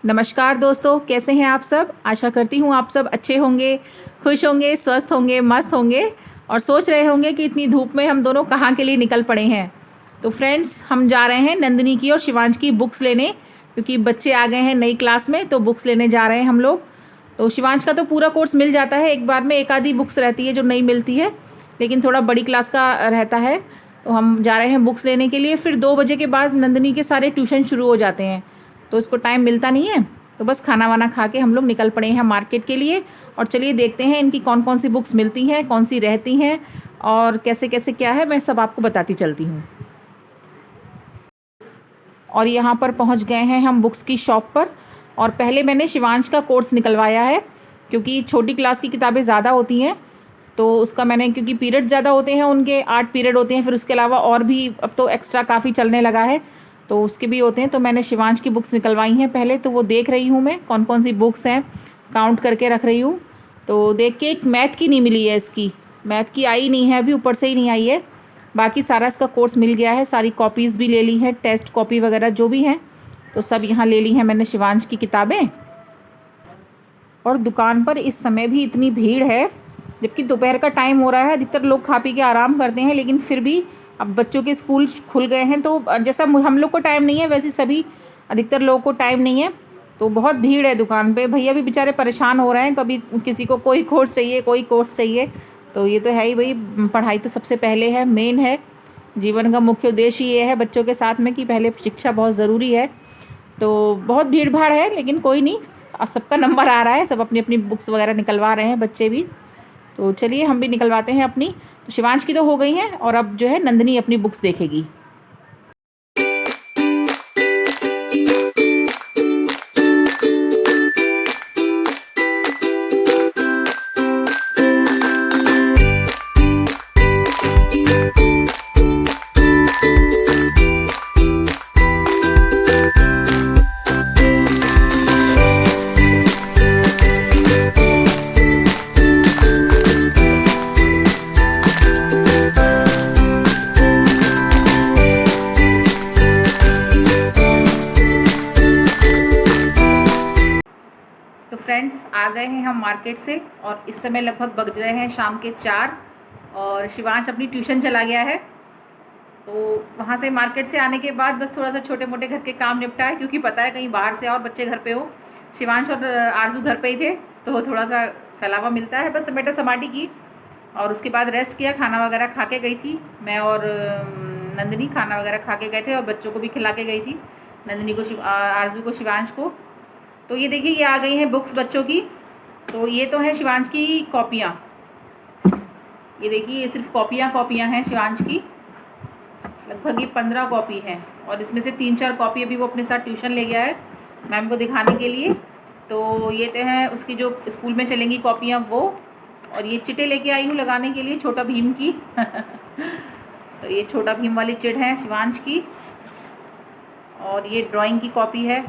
नमस्कार दोस्तों, कैसे हैं आप सब। आशा करती हूँ आप सब अच्छे होंगे, खुश होंगे, स्वस्थ होंगे, मस्त होंगे और सोच रहे होंगे कि इतनी धूप में हम दोनों कहाँ के लिए निकल पड़े हैं। तो फ्रेंड्स, हम जा रहे हैं नंदिनी की और शिवांश की बुक्स लेने, क्योंकि बच्चे आ गए हैं नई क्लास में, तो बुक्स लेने जा रहे हैं हम लोग। तो शिवांश का तो पूरा कोर्स मिल जाता है एक बार में, एक आधी बुक्स रहती है जो नहीं मिलती है, लेकिन थोड़ा बड़ी क्लास का रहता है। तो हम जा रहे हैं बुक्स लेने के लिए। फिर 2 बजे के बाद नंदिनी के सारे ट्यूशन शुरू हो जाते हैं, तो इसको टाइम मिलता नहीं है। तो बस खाना वाना खा के हम लोग निकल पड़े हैं मार्केट के लिए। और चलिए देखते हैं इनकी कौन कौन सी बुक्स मिलती हैं, कौन सी रहती हैं और कैसे कैसे क्या है, मैं सब आपको बताती चलती हूँ। और यहाँ पर पहुँच गए हैं हम बुक्स की शॉप पर। और पहले मैंने शिवांश का कोर्स निकलवाया है, क्योंकि छोटी क्लास की किताबें ज़्यादा होती हैं, तो उसका मैंने, क्योंकि पीरियड ज़्यादा होते हैं उनके, 8 पीरियड होते हैं, फिर उसके अलावा और भी अब तो एक्स्ट्रा काफ़ी चलने लगा है, तो उसके भी होते हैं। तो मैंने शिवांश की बुक्स निकलवाई हैं पहले, तो वो देख रही हूँ मैं कौन कौन सी बुक्स हैं, काउंट करके रख रही हूँ। तो देख के एक मैथ की नहीं मिली है, इसकी मैथ की आई नहीं है अभी, ऊपर से ही नहीं आई है। बाकी सारा इसका कोर्स मिल गया है, सारी कॉपीज़ भी ले ली हैं, टेस्ट कॉपी वगैरह जो भी हैं तो सब यहाँ ले ली हैं मैंने शिवांश की किताबें। और दुकान पर इस समय भी इतनी भीड़ है, जबकि दोपहर का टाइम हो रहा है, अधिकतर लोग खा पी के आराम करते हैं, लेकिन फिर भी अब बच्चों के स्कूल खुल गए हैं, तो जैसा हम लोग को टाइम नहीं है वैसे सभी अधिकतर लोगों को टाइम नहीं है, तो बहुत भीड़ है दुकान पे। भैया भी बेचारे परेशान हो रहे हैं, कभी किसी को कोई कोर्स चाहिए, कोई कोर्स चाहिए। तो ये तो है ही भाई, पढ़ाई तो सबसे पहले है, मेन है, जीवन का मुख्य उद्देश्य ये है बच्चों के साथ में कि पहले शिक्षा बहुत ज़रूरी है। तो बहुत भीड़ भाड़ है, लेकिन कोई नहीं, अब सबका नंबर आ रहा है, सब अपनी अपनी बुक्स वगैरह निकलवा रहे हैं, बच्चे भी। तो चलिए हम भी निकलवाते हैं अपनी। तो शिवांश की तो हो गई हैं, और अब जो है नंदिनी अपनी बुक्स देखेगी। तो फ्रेंड्स, आ गए हैं हम मार्केट से, और इस समय लगभग बज रहे हैं शाम के 4, और शिवांश अपनी ट्यूशन चला गया है। तो वहाँ से, मार्केट से आने के बाद बस थोड़ा सा छोटे मोटे घर के काम निपटा है, क्योंकि पता है कहीं बाहर से और बच्चे घर पे हो। शिवांश और आरजू घर पे ही थे, तो थोड़ा सा फैलावा मिलता है, बस समेटा समाटी की। और उसके बाद रेस्ट किया, खाना वगैरह खा के गई थी मैं, और नंदिनी खाना वगैरह खा के गए थे, और बच्चों को भी खिला के गई थी, नंदिनी को, आरजू को, शिवांश को। तो ये देखिए, ये आ गई हैं बुक्स बच्चों की। तो ये तो है शिवांश की कॉपियाँ, ये देखिए, ये सिर्फ कॉपियाँ हैं शिवांश की, लगभग ये 15 कॉपी हैं, और इसमें से 3-4 कॉपी अभी वो अपने साथ ट्यूशन ले गया है मैम को दिखाने के लिए। तो ये तो है उसकी जो स्कूल में चलेंगी कॉपियाँ वो। और ये चिटें लेके आई हूँ लगाने के लिए, छोटा भीम की तो ये छोटा भीम वाली चिट है शिवांश की। और ये ड्राइंग की कॉपी है,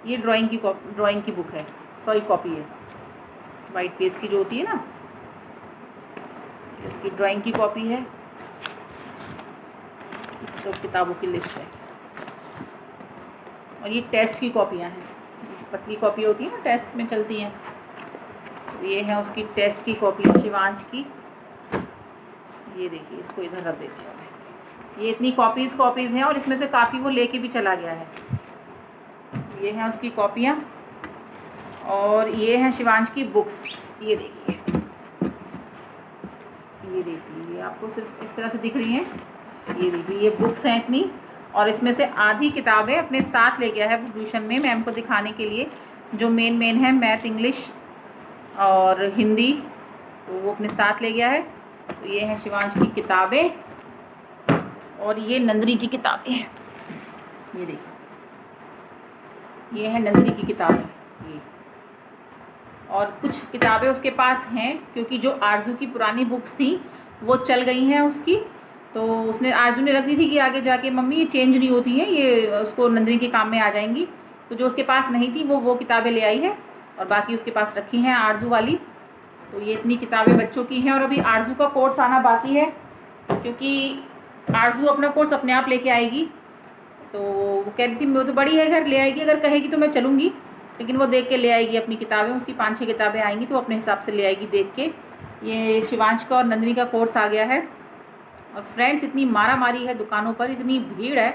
ये ड्राइंग की बुक है, सॉरी कॉपी है, वाइट पेज की जो होती है ना, इसकी ड्राइंग की कॉपी है। तो किताबों की लिस्ट है। और ये टेस्ट की कॉपियाँ हैं, पतली कॉपी होती है ना, टेस्ट में चलती हैं, तो ये है उसकी टेस्ट की कॉपी शिवांश की। ये देखिए, इसको इधर रख देते हैं। ये इतनी कॉपीज़ हैं, और इसमें से काफ़ी वो लेके भी चला गया है। ये हैं उसकी कॉपियाँ, और ये हैं शिवांश की बुक्स। ये देखिए, ये आपको सिर्फ इस तरह से दिख रही हैं। ये देखिए, ये बुक्स हैं इतनी, और इसमें से आधी किताबें अपने साथ ले गया है वो ट्यूशन में मैम को दिखाने के लिए, जो मेन है मैथ, इंग्लिश और हिंदी, तो वो अपने साथ ले गया है। तो ये हैं शिवांश की किताबें, और ये नंदिनी की किताबें हैं। ये देखिए, ये है नंदिनी की किताबें ये। और कुछ किताबें उसके पास हैं, क्योंकि जो आरजू की पुरानी बुक्स थी वो चल गई हैं उसकी, तो उसने, आरजू ने रख दी थी कि आगे जाके मम्मी ये चेंज नहीं होती हैं, ये उसको नंदिनी के काम में आ जाएंगी। तो जो उसके पास नहीं थी वो किताबें ले आई है, और बाकी उसके पास रखी हैं आरजू वाली। तो ये इतनी किताबें बच्चों की हैं, और अभी आरजू का कोर्स आना बाकी है, क्योंकि आरजू अपना कोर्स अपने आप लेके आएगी, तो वो कह रही थी वो तो बड़ी है, घर ले आएगी, अगर कहेगी तो मैं चलूँगी, लेकिन वो देख के ले आएगी अपनी किताबें, उसकी 5-6 किताबें आएंगी तो अपने हिसाब से ले आएगी देख के। ये शिवांश का और नंदिनी का कोर्स आ गया है। और फ्रेंड्स, इतनी मारा मारी है दुकानों पर, इतनी भीड़ है,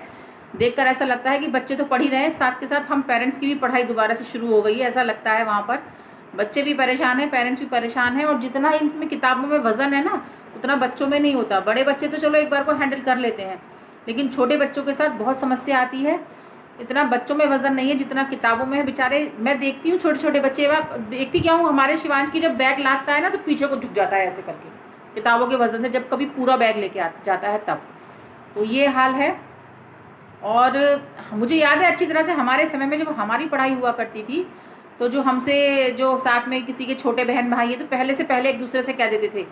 देखकर ऐसा लगता है कि बच्चे तो पढ़ ही रहे हैं, साथ के साथ हम पेरेंट्स की भी पढ़ाई दोबारा से शुरू हो गई है, ऐसा लगता है। वहाँ पर बच्चे भी परेशान हैं, पेरेंट्स भी परेशान हैं, और जितना इनमें किताबों में वज़न है ना, उतना बच्चों में नहीं होता। बड़े बच्चे तो चलो एक बार को हैंडल कर लेते हैं, लेकिन छोटे बच्चों के साथ बहुत समस्या आती है। इतना बच्चों में वज़न नहीं है जितना किताबों में है। बेचारे, मैं देखती हूँ छोटे छोटे बच्चे, मैं देखती क्या हूँ, हमारे शिवांश की जब बैग लाता है ना तो पीछे को झुक जाता है ऐसे करके, किताबों के वजन से, जब कभी पूरा बैग लेके जाता है तब। तो ये हाल है। और मुझे याद है अच्छी तरह से, हमारे समय में जब हमारी पढ़ाई हुआ करती थी, तो जो हमसे जो साथ में किसी के छोटे बहन भाई है, तो पहले से पहले एक दूसरे से कह देते थे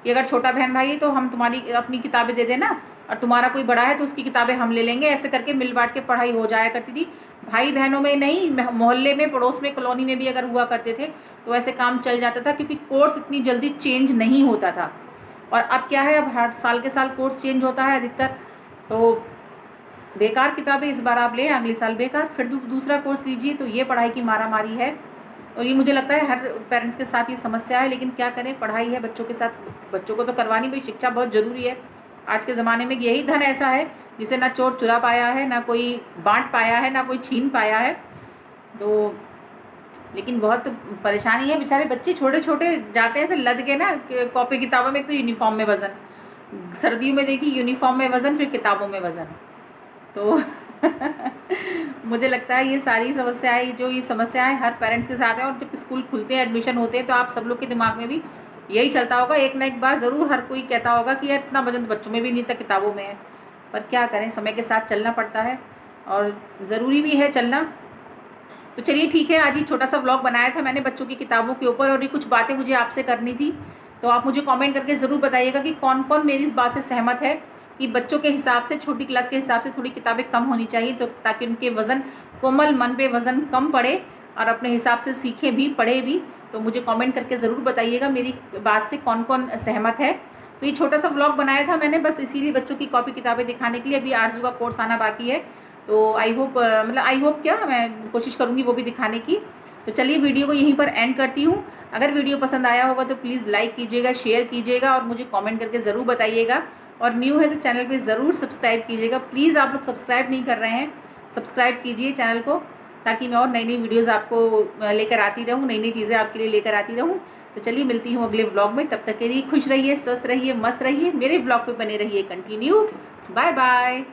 कि अगर छोटा बहन भाई है तो हम तुम्हारी अपनी किताबें दे देना, और तुम्हारा कोई बड़ा है तो उसकी किताबें हम ले लेंगे। ऐसे करके मिल बांट के पढ़ाई हो जाया करती थी। भाई बहनों में नहीं, मोहल्ले में, पड़ोस में, कॉलोनी में भी अगर हुआ करते थे तो ऐसे काम चल जाता था, क्योंकि कोर्स इतनी जल्दी चेंज नहीं होता था। और अब क्या है, अब हर साल के साल कोर्स चेंज होता है अधिकतर, तो बेकार किताबें इस बार आप लें, अगले साल बेकार, फिर दूसरा कोर्स लीजिए। तो ये पढ़ाई की मारामारी है, और ये मुझे लगता है हर पेरेंट्स के साथ ये समस्या है। लेकिन क्या करें, पढ़ाई है बच्चों के साथ, बच्चों को तो करवानी भाई, शिक्षा बहुत ज़रूरी है। आज के ज़माने में यही धन ऐसा है जिसे ना चोर चुरा पाया है, ना कोई बांट पाया है, ना कोई छीन पाया है। तो लेकिन बहुत परेशानी है, बेचारे बच्चे छोटे छोटे जाते हैं ऐसे लद के ना, कॉपी किताबों में, एक तो यूनिफॉर्म में वज़न, सर्दियों में देखिए यूनिफॉर्म में वज़न, फिर किताबों में वज़न। तो मुझे लगता है ये सारी समस्याएं, जो ये समस्याएं हर पेरेंट्स के साथ हैं। और जब स्कूल खुलते हैं, एडमिशन होते हैं, तो आप सब लोग के दिमाग में भी यही चलता होगा, एक ना एक बार ज़रूर हर कोई कहता होगा कि यार इतना वजन तो बच्चों में भी नहीं था, किताबों में है। पर क्या करें, समय के साथ चलना पड़ता है, और ज़रूरी भी है चलना। तो चलिए ठीक है, आज ये छोटा सा व्लॉग बनाया था मैंने बच्चों की किताबों के ऊपर, और ये कुछ बातें मुझे आपसे करनी थी। तो आप मुझे कमेंट करके ज़रूर बताइएगा कि कौन कौन मेरी इस बात से सहमत है कि बच्चों के हिसाब से, छोटी क्लास के हिसाब से थोड़ी किताबें कम होनी चाहिए, तो ताकि उनके वज़न, कोमल मन पे वज़न कम पड़े, और अपने हिसाब से सीखें भी, पढ़े भी। तो मुझे कमेंट करके ज़रूर बताइएगा मेरी बात से कौन कौन सहमत है। तो ये छोटा सा व्लॉग बनाया था मैंने बस इसीलिए, बच्चों की कॉपी किताबें दिखाने के लिए। अभी आरजू का कोर्स आना बाकी है, तो आई होप क्या, मैं कोशिश करूँगी वो भी दिखाने की। तो चलिए वीडियो को यहीं पर एंड करती हूँ। अगर वीडियो पसंद आया होगा तो प्लीज़ लाइक कीजिएगा, शेयर कीजिएगा, और मुझे कमेंट करके ज़रूर बताइएगा। और न्यू है तो चैनल पे ज़रूर सब्सक्राइब कीजिएगा। प्लीज़, आप लोग सब्सक्राइब नहीं कर रहे हैं, सब्सक्राइब कीजिए चैनल को, ताकि मैं और नई नई वीडियोज़ आपको लेकर आती रहूँ, नई नई चीज़ें आपके लिए लेकर आती रहूँ। तो चलिए मिलती हूँ अगले व्लॉग में, तब तक के लिए खुश रहिए, स्वस्थ रहिए, मस्त रहिए, मेरे व्लॉग पे बने रहिए कंटिन्यू। Bye bye.